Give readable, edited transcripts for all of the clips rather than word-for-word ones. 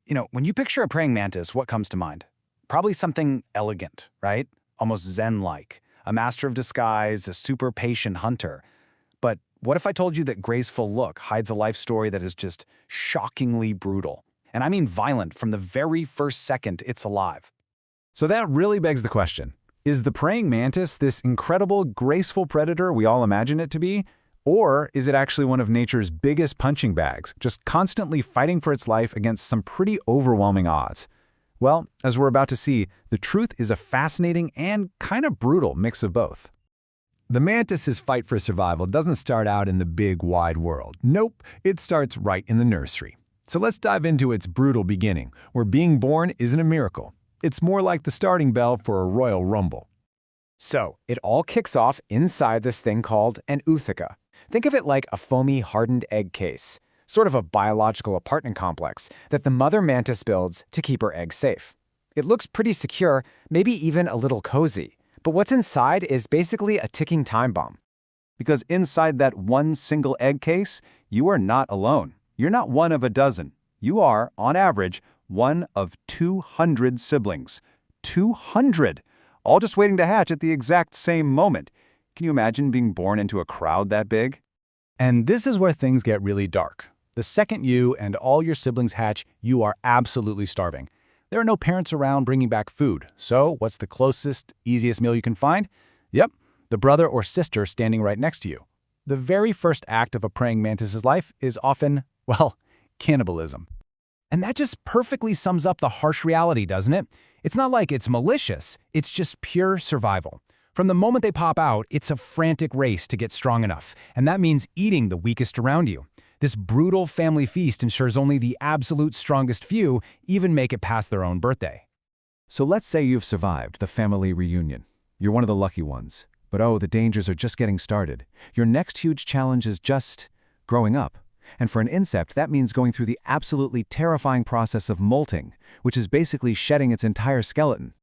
When you picture a praying mantis, what comes to mind? Probably something elegant, right? Almost Zen-like. A master of disguise, a super patient hunter. But what if I told you that graceful look hides a life story that is just shockingly brutal? And I mean violent from the very first second it's alive. So that really begs the question. Is the praying mantis this incredible, graceful predator we all imagine it to be? Or is it actually one of nature's biggest punching bags, just constantly fighting for its life against some pretty overwhelming odds? Well, as we're about to see, the truth is a fascinating and kind of brutal mix of both. The mantis's fight for survival doesn't start out in the big, wide world. Nope, it starts right in the nursery. So let's dive into its brutal beginning, where being born isn't a miracle. It's more like the starting bell for a royal rumble. So, it all kicks off inside this thing called an ootheca. Think of it like a foamy, hardened egg case, sort of a biological apartment complex that the mother mantis builds to keep her eggs safe. It looks pretty secure, maybe even a little cozy, but what's inside is basically a ticking time bomb. Because inside that one single egg case, you are not alone. You're not one of a dozen. You are, on average, one of 200 siblings. 200! All just waiting to hatch at the exact same moment. Can you imagine being born into a crowd that big? And this is where things get really dark. The second you and all your siblings hatch, you are absolutely starving. There are no parents around bringing back food, so what's the closest, easiest meal you can find? Yep, the brother or sister standing right next to you. The very first act of a praying mantis's life is often, well, cannibalism. And that just perfectly sums up the harsh reality, doesn't it? It's not like it's malicious, it's just pure survival. From the moment they pop out, it's a frantic race to get strong enough, and that means eating the weakest around you. This brutal family feast ensures only the absolute strongest few even make it past their own birthday. So let's say you've survived the family reunion. You're one of the lucky ones. But oh, the dangers are just getting started. Your next huge challenge is just growing up. And for an insect, that means going through the absolutely terrifying process of molting, which is basically shedding its entire skeleton.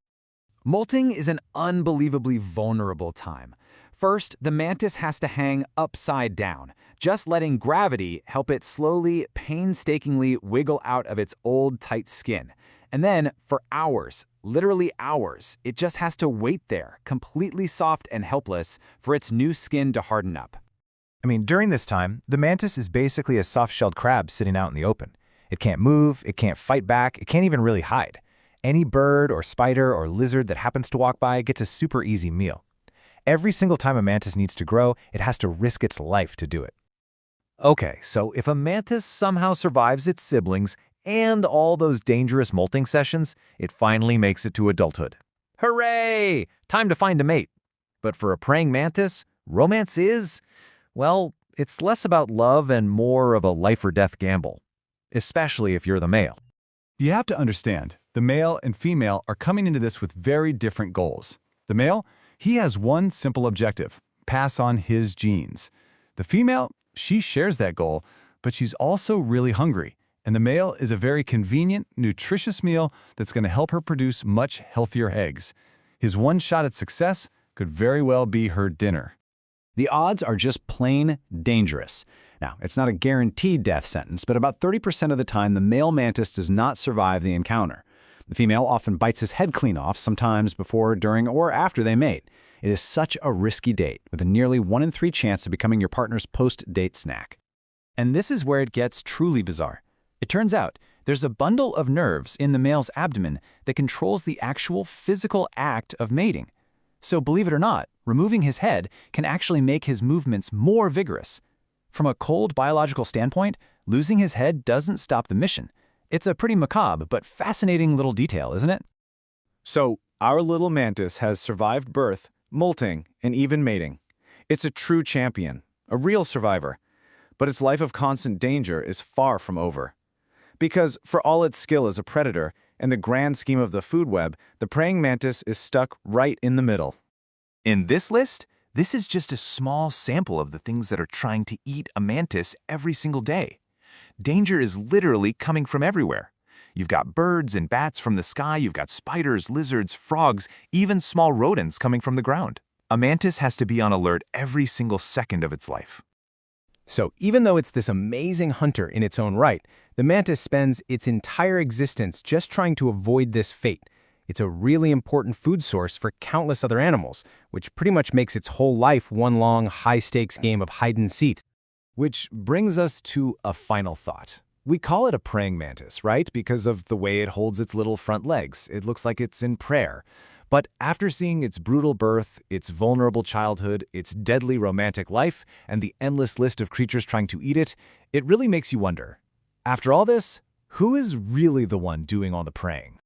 Molting is an unbelievably vulnerable time. First, the mantis has to hang upside down, just letting gravity help it slowly, painstakingly wiggle out of its old, tight skin. And then, for hours, literally hours, it just has to wait there, completely soft and helpless, for its new skin to harden up. During this time, the mantis is basically a soft-shelled crab sitting out in the open. It can't move, it can't fight back, it can't even really hide. Any bird or spider or lizard that happens to walk by gets a super easy meal. Every single time a mantis needs to grow, it has to risk its life to do it. Okay, so if a mantis somehow survives its siblings and all those dangerous molting sessions, it finally makes it to adulthood. Hooray! Time to find a mate. But for a praying mantis, romance is, well, it's less about love and more of a life-or-death gamble, especially if you're the male. You have to understand, the male and female are coming into this with very different goals. The male, he has one simple objective: pass on his genes. The female, she shares that goal, but she's also really hungry. And the male is a very convenient, nutritious meal that's going to help her produce much healthier eggs. His one shot at success could very well be her dinner. The odds are just plain dangerous. Now, it's not a guaranteed death sentence, but about 30% of the time, the male mantis does not survive the encounter. The female often bites his head clean off, sometimes before, during, or after they mate. It is such a risky date, with a nearly 1 in 3 chance of becoming your partner's post-date snack. And this is where it gets truly bizarre. It turns out there's a bundle of nerves in the male's abdomen that controls the actual physical act of mating. So believe it or not, removing his head can actually make his movements more vigorous. From a cold biological standpoint, losing his head doesn't stop the mission. It's a pretty macabre but fascinating little detail, isn't it? So, our little mantis has survived birth, molting, and even mating. It's a true champion, a real survivor. But its life of constant danger is far from over. Because for all its skill as a predator, and the grand scheme of the food web, the praying mantis is stuck right in the middle. In this list, this is just a small sample of the things that are trying to eat a mantis every single day. Danger is literally coming from everywhere. You've got birds and bats from the sky, you've got spiders, lizards, frogs, even small rodents coming from the ground. A mantis has to be on alert every single second of its life. So even though it's this amazing hunter in its own right, the mantis spends its entire existence just trying to avoid this fate. It's a really important food source for countless other animals, which pretty much makes its whole life one long, high-stakes game of hide-and-seek. Which brings us to a final thought. We call it a praying mantis, right? Because of the way it holds its little front legs. It looks like it's in prayer. But after seeing its brutal birth, its vulnerable childhood, its deadly romantic life, and the endless list of creatures trying to eat it, it really makes you wonder, after all this, who is really the one doing all the praying?